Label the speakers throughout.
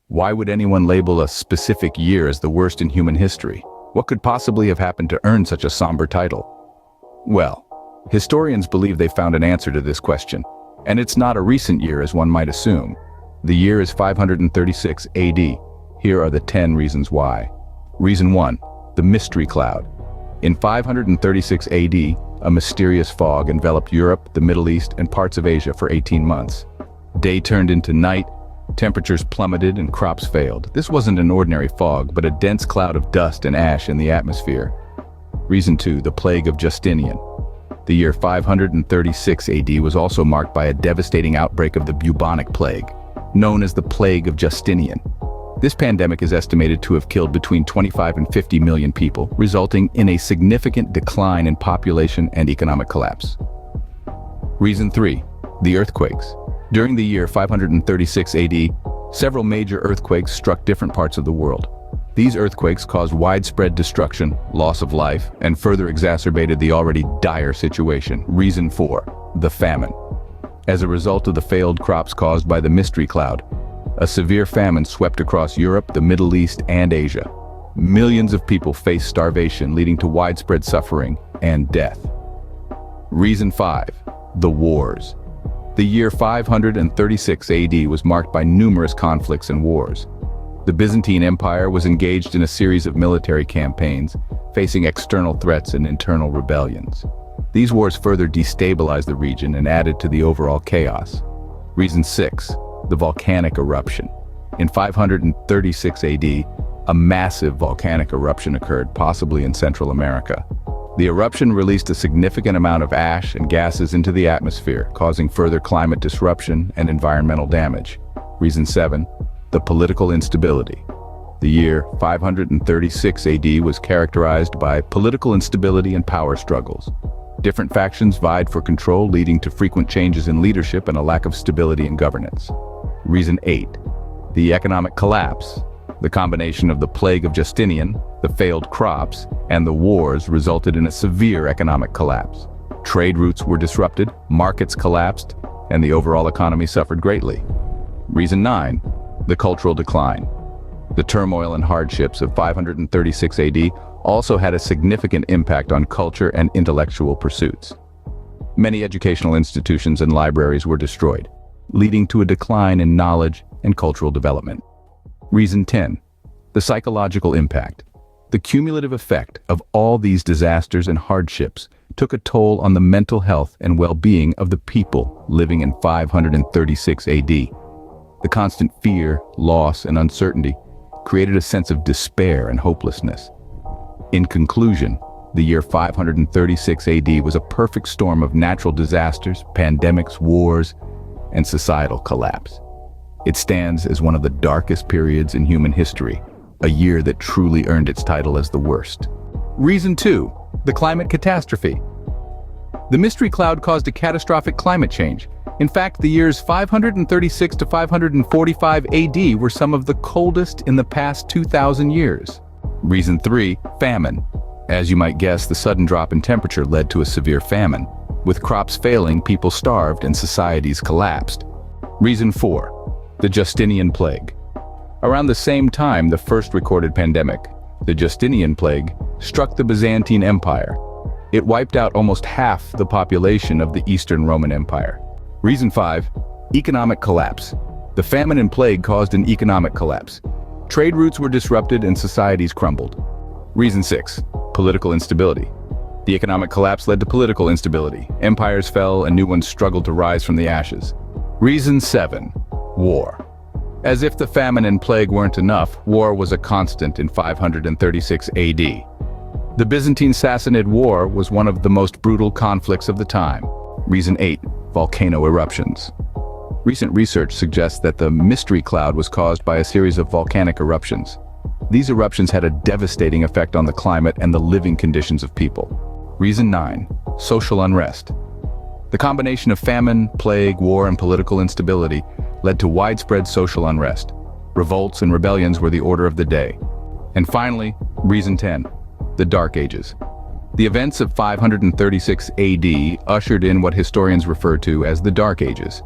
Speaker 1: Why would anyone label a specific year as the worst in human history? What could possibly have happened to earn such a somber title? Well, historians believe they found an answer to this question, and it's not a recent year as one might assume. The year is 536 AD. Here are the 10 reasons why. Reason 1. The mystery cloud. In 536 AD, a mysterious fog enveloped Europe, the Middle East, and parts of Asia for 18 months. Day turned into night, temperatures plummeted, and crops failed. This wasn't an ordinary fog, but a dense cloud of dust and ash in the atmosphere. Reason 2. The plague of Justinian. The year 536 AD was also marked by a devastating outbreak of the bubonic plague, known as the plague of Justinian. This pandemic is estimated to have killed between 25 and 50 million people, resulting in a significant decline in population and economic collapse. Reason 3. The earthquakes. During the year 536 AD, several major earthquakes struck different parts of the world. These earthquakes caused widespread destruction, loss of life, and further exacerbated the already dire situation. Reason 4. The famine. As a result of the failed crops caused by the mystery cloud, a severe famine swept across Europe, the Middle East, and Asia. Millions of people faced starvation, leading to widespread suffering and death. Reason 5. The wars. The year 536 AD was marked by numerous conflicts and wars. The Byzantine Empire was engaged in a series of military campaigns, facing external threats and internal rebellions. These wars further destabilized the region and added to the overall chaos. Reason 6. The volcanic eruption. In 536 AD, a massive volcanic eruption occurred, possibly in Central America. The eruption released a significant amount of ash and gases into the atmosphere, causing further climate disruption and environmental damage. Reason 7. The political instability. The year 536 AD was characterized by political instability and power struggles. Different factions vied for control, leading to frequent changes in leadership and a lack of stability in governance. Reason 8. The economic collapse. The combination of the plague of Justinian, the failed crops, and the wars resulted in a severe economic collapse. Trade routes were disrupted, markets collapsed, and the overall economy suffered greatly. Reason 9. The cultural decline. The turmoil and hardships of 536 AD also had a significant impact on culture and intellectual pursuits. Many educational institutions and libraries were destroyed, leading to a decline in knowledge and cultural development. Reason 10. The psychological impact. The cumulative effect of all these disasters and hardships took a toll on the mental health and well-being of the people living in 536 AD. The constant fear, loss, and uncertainty created a sense of despair and hopelessness. In conclusion, the year 536 AD was a perfect storm of natural disasters, pandemics, wars, and societal collapse. It stands as one of the darkest periods in human history, a year that truly earned its title as the worst. Reason 2. The climate catastrophe. The mystery cloud caused a catastrophic climate change. In fact, the years 536 to 545 AD were some of the coldest in the past 2,000 years. Reason 3. Famine. As you might guess, the sudden drop in temperature led to a severe famine. With crops failing, people starved and societies collapsed. Reason 4. The Justinian plague. Around the same time the first recorded pandemic, the Justinian plague, struck the Byzantine Empire. It wiped out almost half the population of the Eastern Roman Empire. Reason 5. Economic collapse. The famine and plague caused an economic collapse. Trade routes were disrupted and societies crumbled. Reason 6. Political instability. The economic collapse led to political instability. Empires fell and new ones struggled to rise from the ashes. Reason 7. War. As if the famine and plague weren't enough, war was a constant in 536 AD. The Byzantine Sassanid War was one of the most brutal conflicts of the time. Reason 8. Volcano eruptions. Recent research suggests that the mystery cloud was caused by a series of volcanic eruptions. These eruptions had a devastating effect on the climate and the living conditions of people. Reason 9. Social unrest. The combination of famine, plague, war, and political instability led to widespread social unrest. Revolts and rebellions were the order of the day. And finally, Reason 10. The Dark Ages. The events of 536 AD ushered in what historians refer to as the Dark Ages,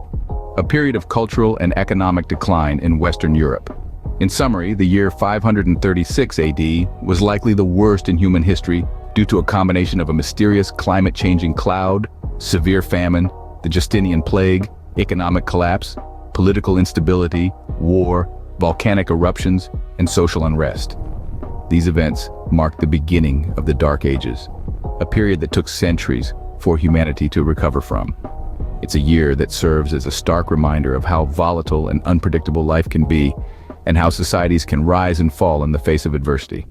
Speaker 1: a period of cultural and economic decline in Western Europe. In summary, the year 536 AD was likely the worst in human history due to a combination of a mysterious climate-changing cloud, severe famine, the Justinian plague, economic collapse, political instability, war, volcanic eruptions, and social unrest. These events marked the beginning of the Dark Ages, a period that took centuries for humanity to recover from. It's a year that serves as a stark reminder of how volatile and unpredictable life can be, and how societies can rise and fall in the face of adversity.